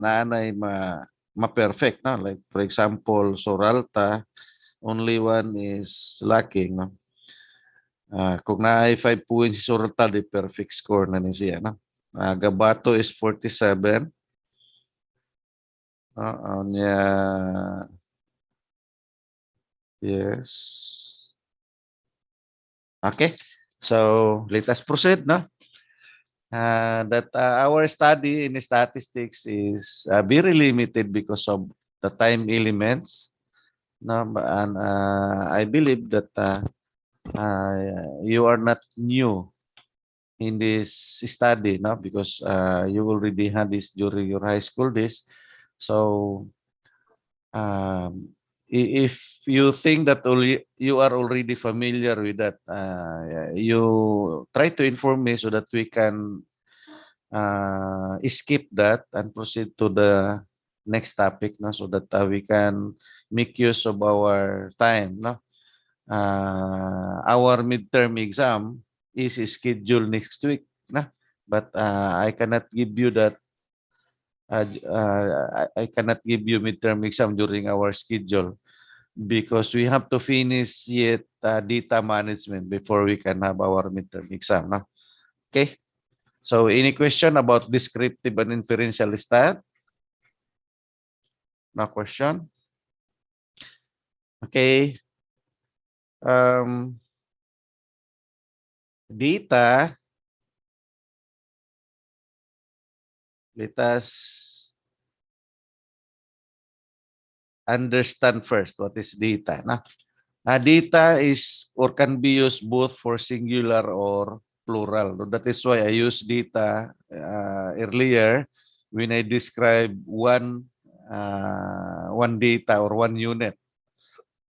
na anay ma-perfect, no? Like for example, Soralta, only one is lacking, no? Kung na 5 points si Soralta, di perfect score na ni siya, no? Gabato is 47. Niya, yes. Okay, so let us proceed, no? That our study in statistics is very limited because of the time elements, no? And I believe that you are not new in this study, no? Because you already had this during your high school days. So if you think that you are already familiar with that, you try to inform me so that we can skip that and proceed to the next topic, no? So that we can make use of our time, no? Our midterm exam is scheduled next week, no? But I cannot give you that. I cannot give you midterm exam during our schedule because we have to finish yet data management before we can have our midterm exam, no? Okay. So any question about descriptive and inferential stat? No question? Okay. Data, let us understand first what is data. Data is or can be used both for singular or plural. That is why I use data earlier when I describe one data or one unit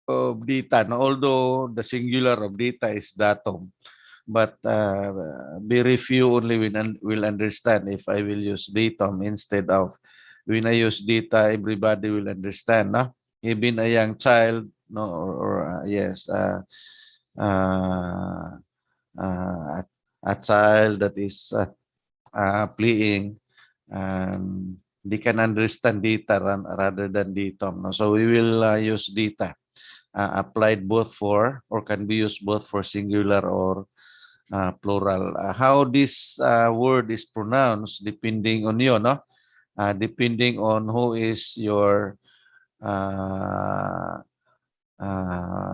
of data. Now, although the singular of data is datum, but very few only will understand if I will use datum instead of when I use data, everybody will understand, no? Even a young child, no, yes, uh, uh, a child that is playing, they can understand data rather than datum, no? So we will use data applied both for or can be used both for singular or plural. How this word is pronounced depending on you, no? Depending on who is your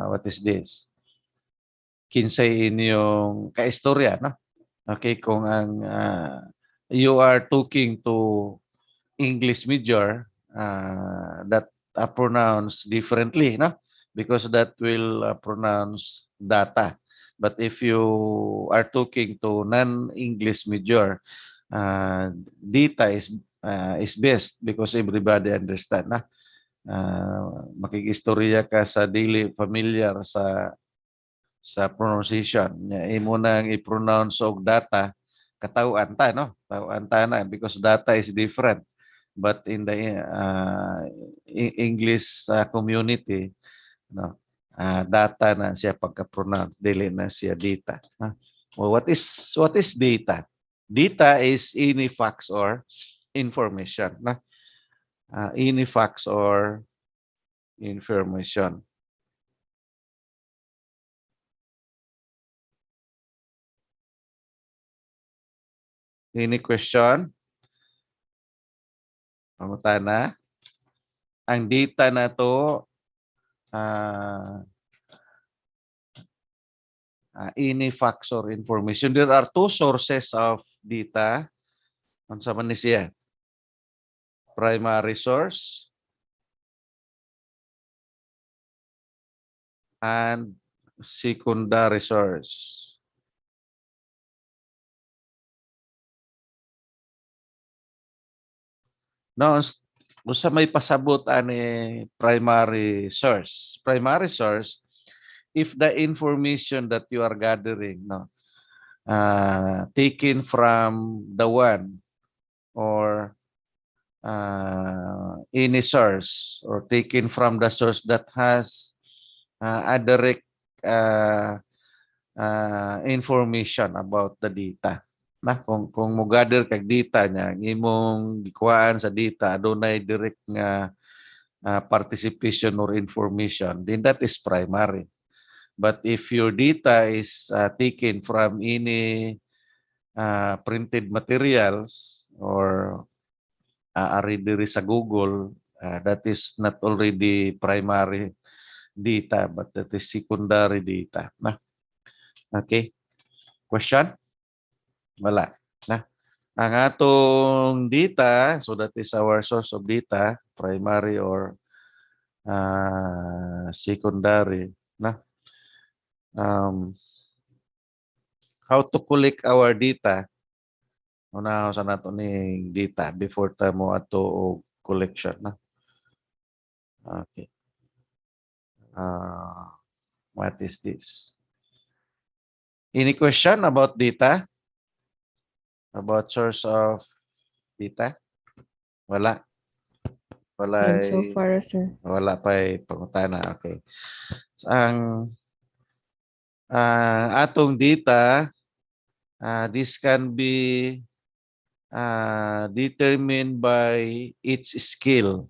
what is this? Kinsay inyong kaistorya, no? Okay, kung ang you are talking to English major, that pronounce differently, no? Because that will pronounce data. But if you are talking to non-English major, data is best because everybody understand, na? Makikistorya ka sa daily familiar sa pronunciation. Imo nang i-pronounce og data, katawaan ta, no? Tawaan ta na because data is different. But in the English community, no, data na siya pagka-pronounce, dili na siya data. Well, what is data? Data is any facts or information. Any facts or information. Any question? Pamuta na. Ang data na to, any facts or information. There are two sources of data. Ano sa man ni siya? Primary source and secondary source. No, sa may pasabot ani primary source. Primary source, if the information that you are gathering, no, taken from the one or any source or taken from the source that has a direct information about the data. na kung mo gather kag data niya imong gikuhaan sa data adunay direct nga participation or information, then that is primary. But if your data is taken from any printed materials or ari diri sa Google, that is not already primary data, but that is secondary data. Na? Okay? Question? Wala. Na? Ang atong data, so that is our source of data, primary or secondary. Na? How to collect our data? Una sa nato ni data before ta mo ato og collection. Na? Okay. What is this? Any question about data? About source of data? Wala. Wala. So far, sir. Wala pa pangutana. Okay. So, ang atong data, this can be determined by its skill.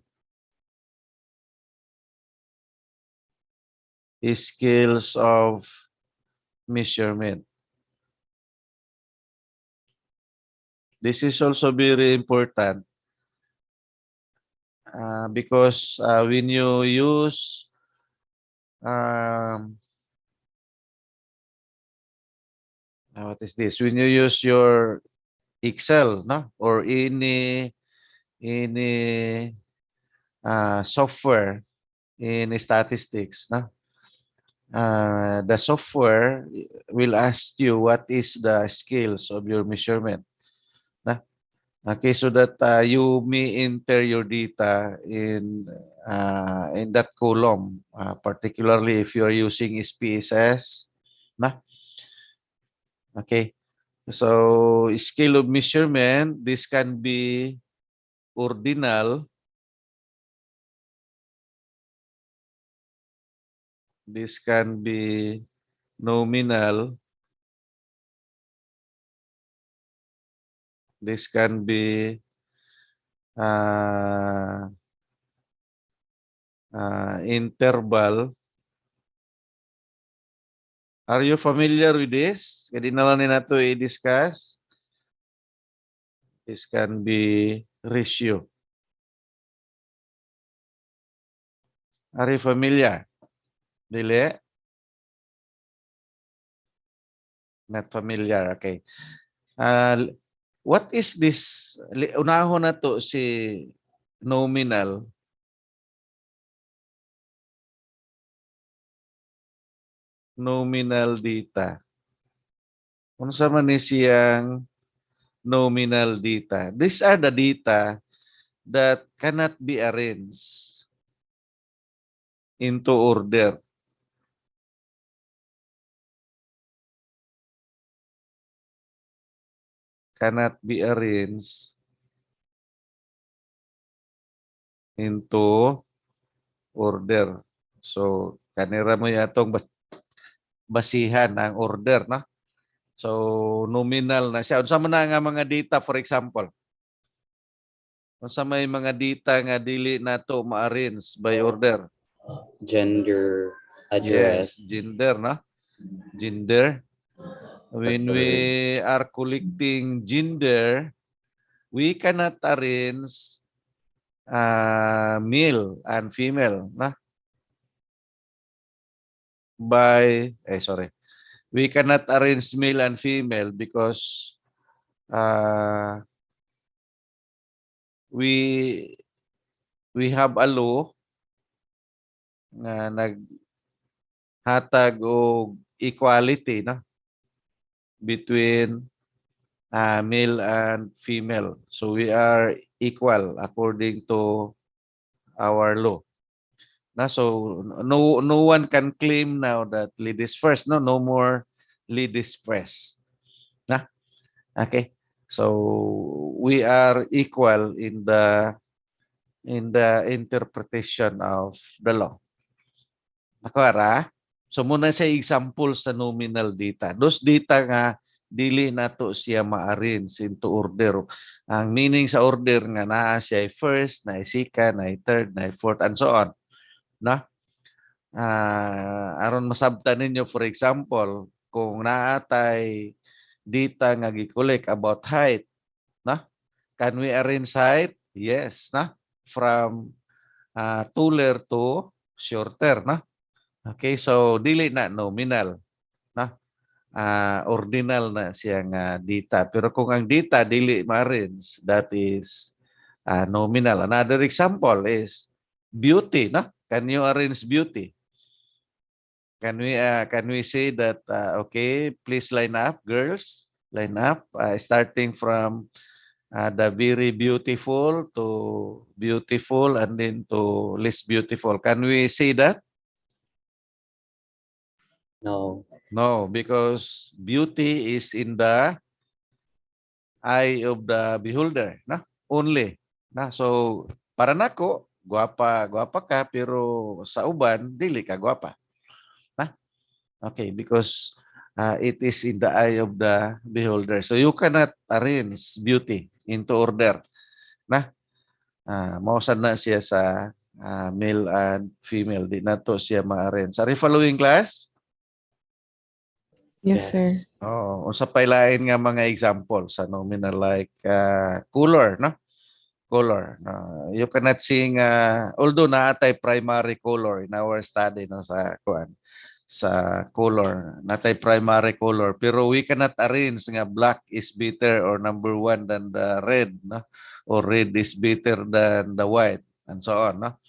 Skills of measurement. This is also very important because when you use what is this? When you use your Excel, no, or any software in statistics, no, the software will ask you what is the scales of your measurement. No? Okay, so that you may enter your data in that column, particularly if you are using SPSS. No? Okay. So, scale of measurement, this can be ordinal. This can be nominal. This can be interval. Are you familiar with this? Kaya na lang nato i-discuss. This can be ratio. Are you familiar? Dili? Not familiar. Okay. What is this? Unahon na to si nominal. Nominal data. Kung sa man ni siyang nominal data. These are the data that cannot be arranged into order. Cannot be arranged into order. So, kanira mo yatong basihan ang order, no? So, nominal na siya. Unsa man na nga mga data, for example? Unsa may mga data nga dili nato ma-arrange by order? Gender, address. Yes, gender, no? Gender. When we are collecting gender, we cannot arrange male and female, no? We cannot arrange male and female because we have a law nga naghatag og equality, no, between male and female. So we are equal according to our law. Na, so no one can claim now that ladies first, no more ladies first. Na? Okay. So we are equal in the interpretation of the law. Nakara? So muna sa example sa nominal data. Those data nga dili nato siya ma-arrange into order. Ang meaning sa order nga naa siya first, na second, na third, na fourth, and so on. Na? Aron masabtan ninyo, for example, kung naatay data nga gi-collect about height, na? Can we arrange height? Yes, na? From taller to shorter, na? Okay, so dili na nominal, na? Ordinal na siya nga data. Pero kung ang data dili ma-arrange, that is nominal. Another example is beauty, na? Can you arrange beauty? Can we say that okay, please line up, girls, line up, starting from the very beautiful to beautiful and then to less beautiful. Can we say that? No. No, because beauty is in the eye of the beholder, na? Only, na? So para nako, guwapa ka pero sa uban dili ka guwapa. Okay, because it is in the eye of the beholder. So you cannot arrange beauty into order. Na, mausad na siya sa male and female. Di na to siya ma-arrange. Are you following, class? Yes, sir. Oh, unsa pay lain nga mga example sa nominal like color, no? Color. You cannot sing although naatay primary color in our study no sa kuan sa color, natay primary color, pero we cannot arrange nga black is better or number one than the red, no? Or red is better than the white, and so on, no?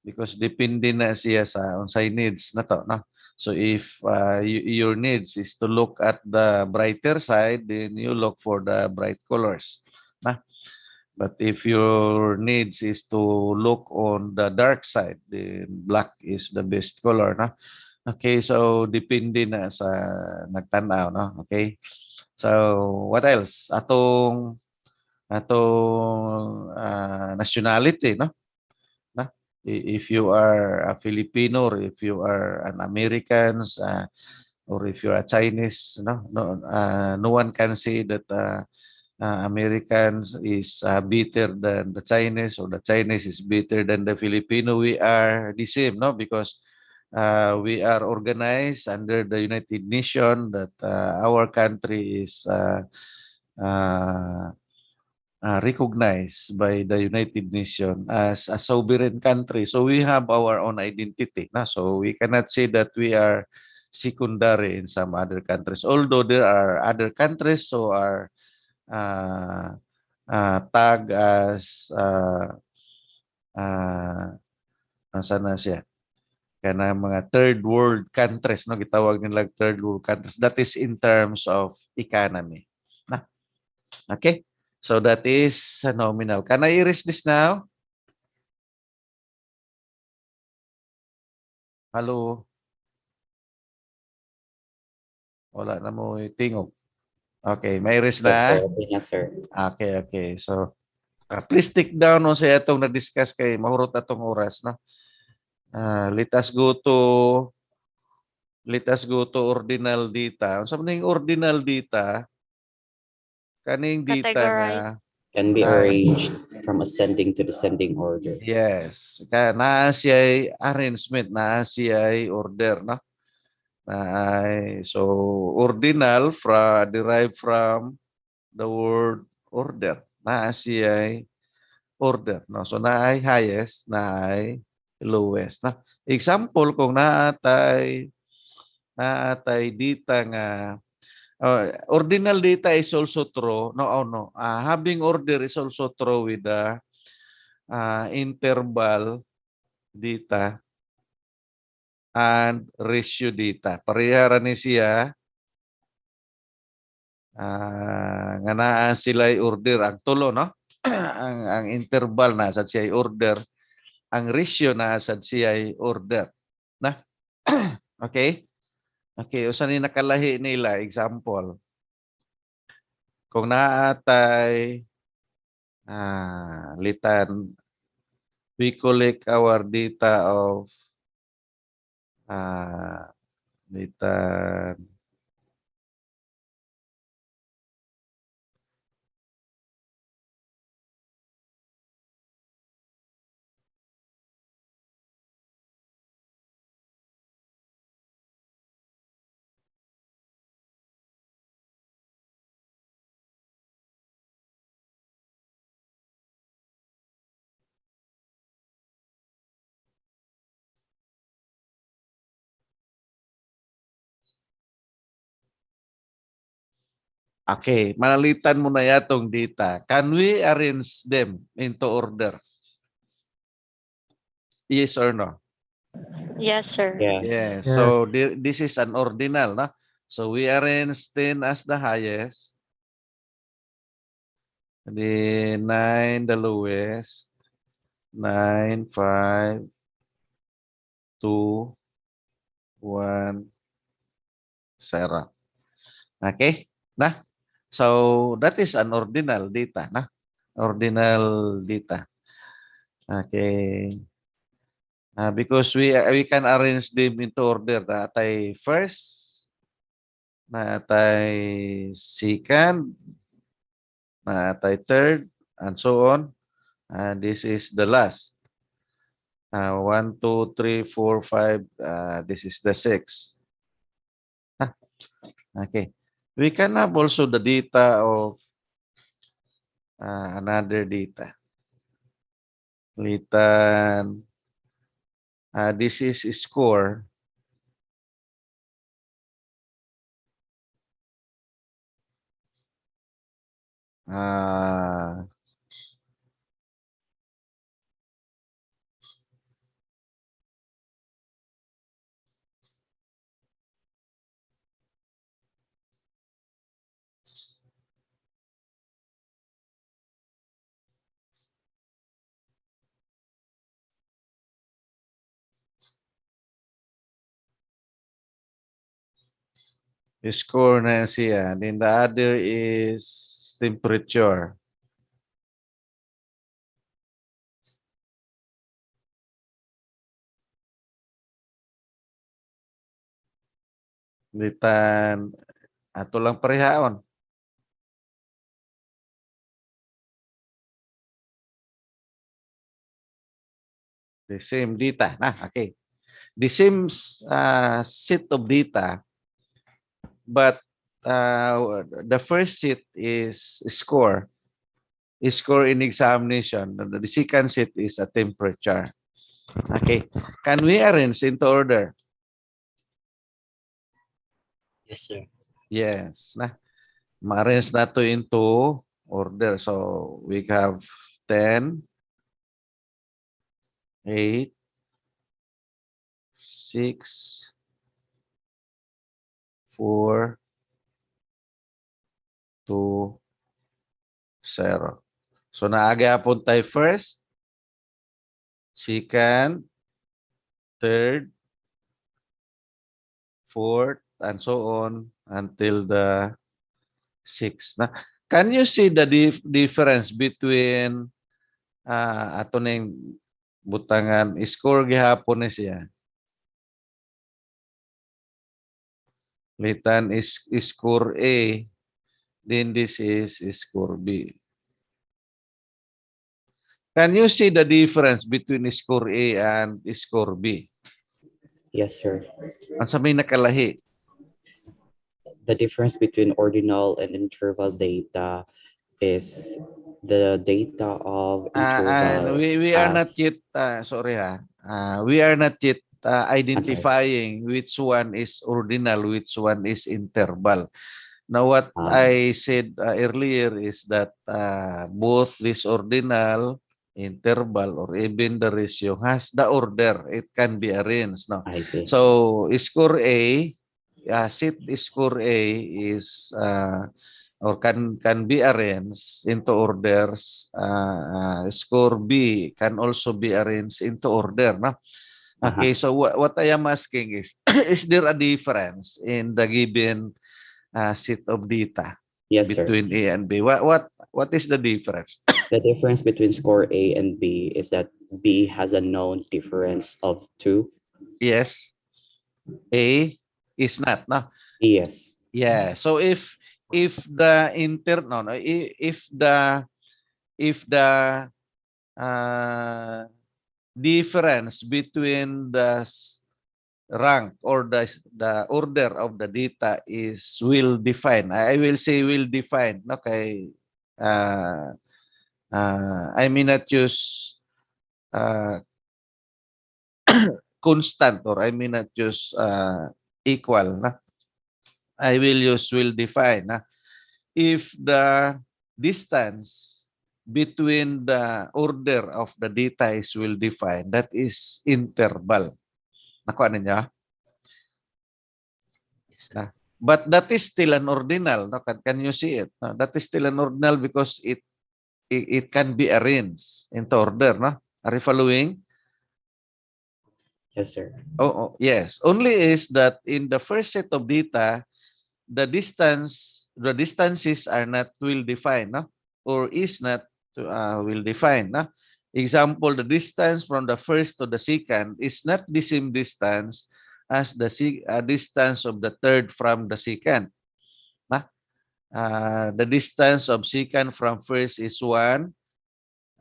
Because depende na siya sa unsay needs na to, no? So if your needs is to look at the brighter side, then you look for the bright colors, no? But if your needs is to look on the dark side, then black is the best color, no? Okay, so depende na sa nagtanaw, no? Okay. So what else? Atong nationality, no? Na? If you are a Filipino or if you are an American or if you are a Chinese, no one can say that Americans is better than the Chinese or the Chinese is better than the Filipino. We are the same, no? Because we are organized under the United Nations that our country is recognized by the United Nations as a sovereign country. So we have our own identity. So we cannot say that we are secondary in some other countries. Although there are other countries who are tagged as nasa na siya? Kana mga third world countries, no, gitawag nila third world countries. That is in terms of economy. Na. Okay? So that is nominal. Can I erase this now? Hello? Wala na mo tingog. Okay, may erase Yes, na. sir. Okay na, sir. Okay. So please take down on sa itong na-discuss kay mahurot atong oras, no? Let us go to ordinal data. Unsa man ning ordinal data? Kaning data nga Can be arranged from ascending to descending order. yes, naa siya'y arrangement, naa siya'y order, no? So ordinal derived from the word order. Naa siya'y order, no? So naay highest, naay lowest, no? Example kung naatay data nga ordinal data is also true. No. Having order is also true with the interval data and ratio data. Pareha ra ni siya nga naa sila'y order ang tulo, no? ang interval na sa siya order, ang ratio na sa siya order. Na? Okay? Okay, usa ni nakalahi nila example. Kung naatay litan, we collect our data of litan Okay, malalitan mo na yatong data. Can we arrange them into order? Yes or no? Yes, sir. Yes. Yes. So this is an ordinal, no? So we arrange 10 as the highest. The 9 the lowest. 9, 5, 2, 1, 0. Okay? Nah? So that is an ordinal data, nah? Ordinal data. Okay. Because we can arrange them into order. Natay first, natay second, natay third, and so on. And this is the last. 1, 2, 3, 4, 5. This is the sixth. Okay. We can have also the data of another data. Litan. This is score. Score na siya. Then the other is temperature. Litan. Ato lang parehaon. The same data. Okay. The same set of data, but the first set is score. Score in examination. The second set is a temperature. Okay. Can we arrange into order? Yes, sir. Yes. Ma-arrange na to into order. So we have 10, 8, 6, 4, 2, 0. So naagapon tayo first, second, third, fourth, and so on until the sixth. Can you see the difference between ato ning butangan score gihapon ni siya? Litan is score A, then this is score B. Can you see the difference between score A and score B? Yes, sir. Ang sabi nakalahi. The difference between ordinal and interval data is the data of And interval. we are not yet, sorry we are not yet identifying which one is ordinal, which one is interval. Now, what I said earlier is that both this ordinal, interval, or even the ratio has the order. It can be arranged. No? I see. So, score A, set score A is or can be arranged into orders. Score B can also be arranged into order. No? Okay, so what I am asking is there a difference in the given set of data? Yes, sir. Between A and B? What is the difference? The difference between score A and B is that B has a known difference of 2. Yes. A is not, no? Yes. Yeah. So if the if the difference between the rank or the order of the data is well defined. I will say well defined. Okay. I may not use constant, or I may not use equal. I will use well defined. if the distance between the order of the data is well defined, that is interval. Nakuha ninyo? Yes, sir. But that is still an ordinal. No? Can you see it? No? That is still an ordinal because it can be arranged into order. No? Are you following? Yes, sir. Oh, yes. Only is that in the first set of data, the distances are not well defined, no? Or is not well defined. No? Example, the distance from the first to the second is not the same distance as the distance of the third from the second. No? The distance of second from first is 1.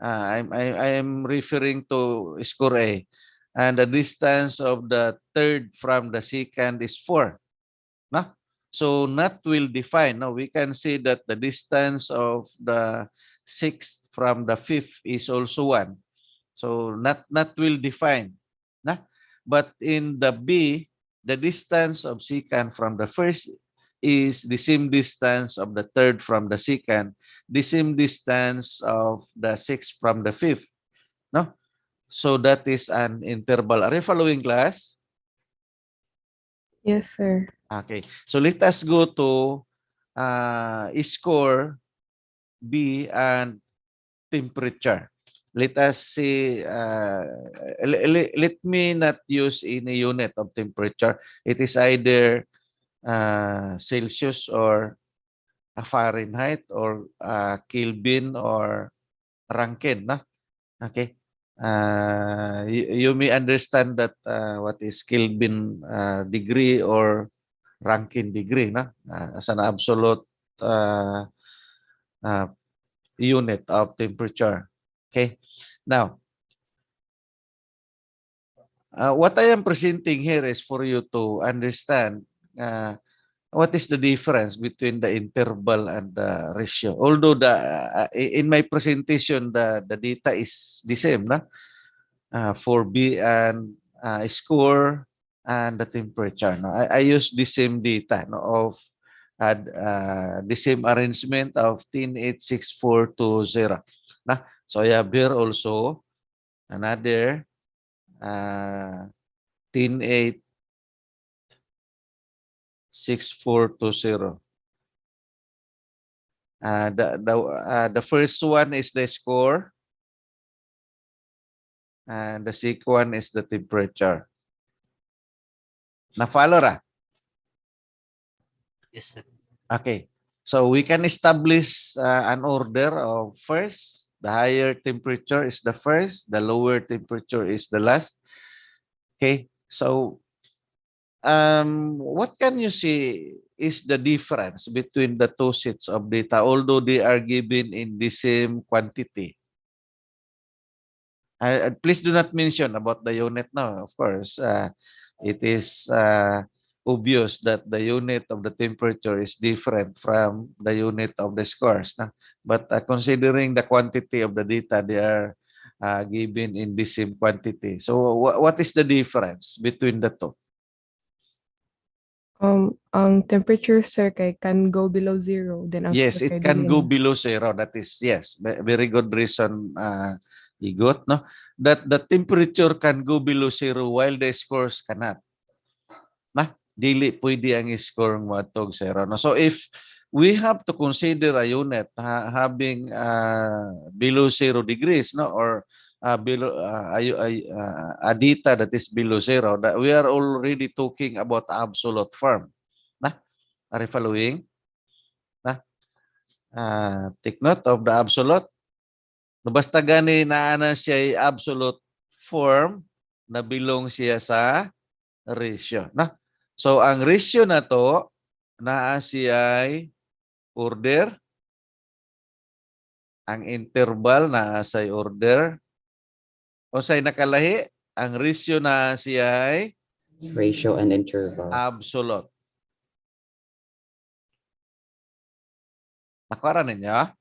I'm referring to score A. And the distance of the third from the second is 4. No? So not will define. No, we can say that the distance of the sixth from the fifth is also 1. So not will define. No? But in the B, the distance of second from the first is the same distance of the third from the second, the same distance of the sixth from the fifth. No? So that is an interval. Are you following, class? Yes, sir. Okay. So let us go to score B and temperature. Let us see. Let me not use any unit of temperature. It is either Celsius or Fahrenheit or Kelvin or Rankine. No? Okay. You may understand that what is Kelvin degree or Rankine degree, no? As an absolute unit of temperature. Okay. Now, what I am presenting here is for you to understand what is the difference between the interval and the ratio. Although in my presentation the data is the same, no? For B and score and the temperature. No? I use the same data, no, of the same arrangement of 1086420. Nah, so I have here also another 1086420. The first one is the score, and the second one is the temperature. Na-follow ra? Yes, sir. Okay. So we can establish an order of first, the higher temperature is the first, the lower temperature is the last. Okay. So what can you see is the difference between the two sets of data, although they are given in the same quantity? Please do not mention about the unit now. Of course, it is obvious that the unit of the temperature is different from the unit of the scores. No? But considering the quantity of the data, they are given in the same quantity. So what is the difference between the two? Ang temperature, sir, kay can go below 0. Then ang Yes, score it kay can dili go na. below 0. That is, yes, very good reason, Igot, no? That the temperature can go below 0 while the scores cannot. Nah, dili pwede ang score matog 0. No? So if we have to consider a unit having below 0 degrees, no, or below a data that is below 0, that we are already talking about absolute form. Nah, are you following? Nah, take note of the absolute. No, basta gani naana siya absolute form na bilong siya sa ratio. Nah, so ang ratio na to naa siya order, ang interval naa sa order. Unsay nakalahi, ang ratio na siya Ratio and interval. absolute. Nakuha ninyo?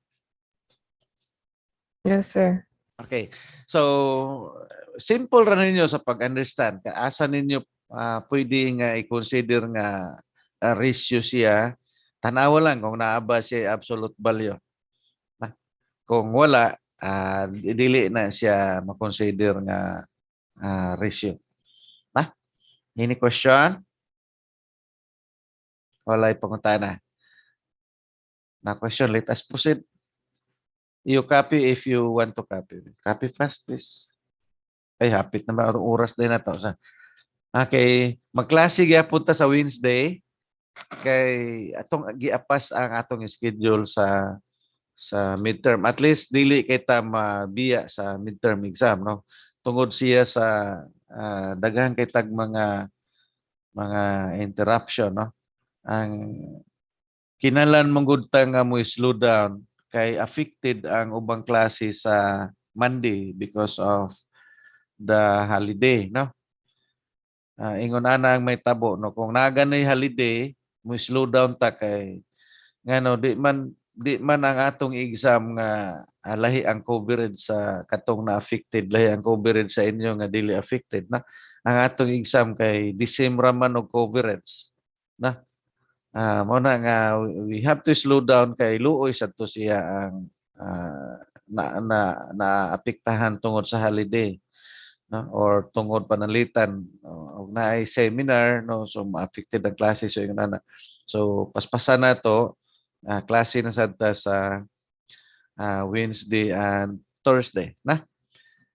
Yes, sir. Okay. So, simple ra ninyo sa pag-understand. Asa ninyo pwede nga i-consider nga ratio siya Tanawa lang kung naaba siya absolute value. Kung wala, dili na siya makonsider nga ratio. Any question? Walay pangutana. Na question, let us proceed. You copy if you want to copy. Copy fast, please. Ay, hapit na ba? Oras din na to. Okay, magklase gyapon ta sa Wednesday. Kay atong giapas ang atong schedule sa midterm. At least dili kay ta mabiya sa midterm exam, no? Tungod siya sa daghan kay tag mga interruption, no? Ang kinahanglan mong gud ta nga mo slow down kay affected ang ubang klase sa Monday because of the holiday, no? Ingon ana ang may tabo, no? Kung naganay holiday, mo slow down ta kay ngano di man ang atong exam nga lahi ang coverage sa katong na affected, lahi ang coverage sa inyo nga dili affected na. Ang atong exam kay December man og coverage na. Mao na nga we have to slow down kay luoy sadto siya ang na apektahan tungod sa holiday, no? Or tungod panalitan og naay seminar, no, so ma-affected ang klase so ingon ana. So paspasan na to, klase na sadta sa Wednesday and Thursday na.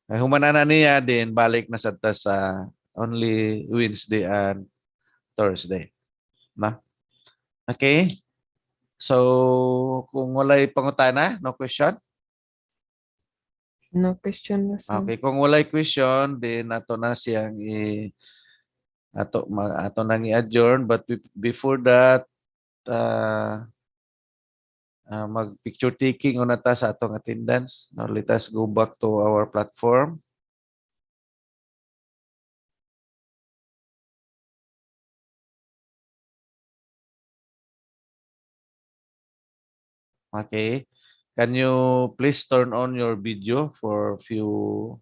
Human na niya din balik na sadta sa only Wednesday and Thursday na. Okay? So kung walay pangutana, no question? No question na sir. Okay, kung walay question, then ato na siyang ato nang i-adjourn, but before that mag picture taking una ta sa atong attendance. Now let us go back to our platform. Okay. Can you please turn on your video for a few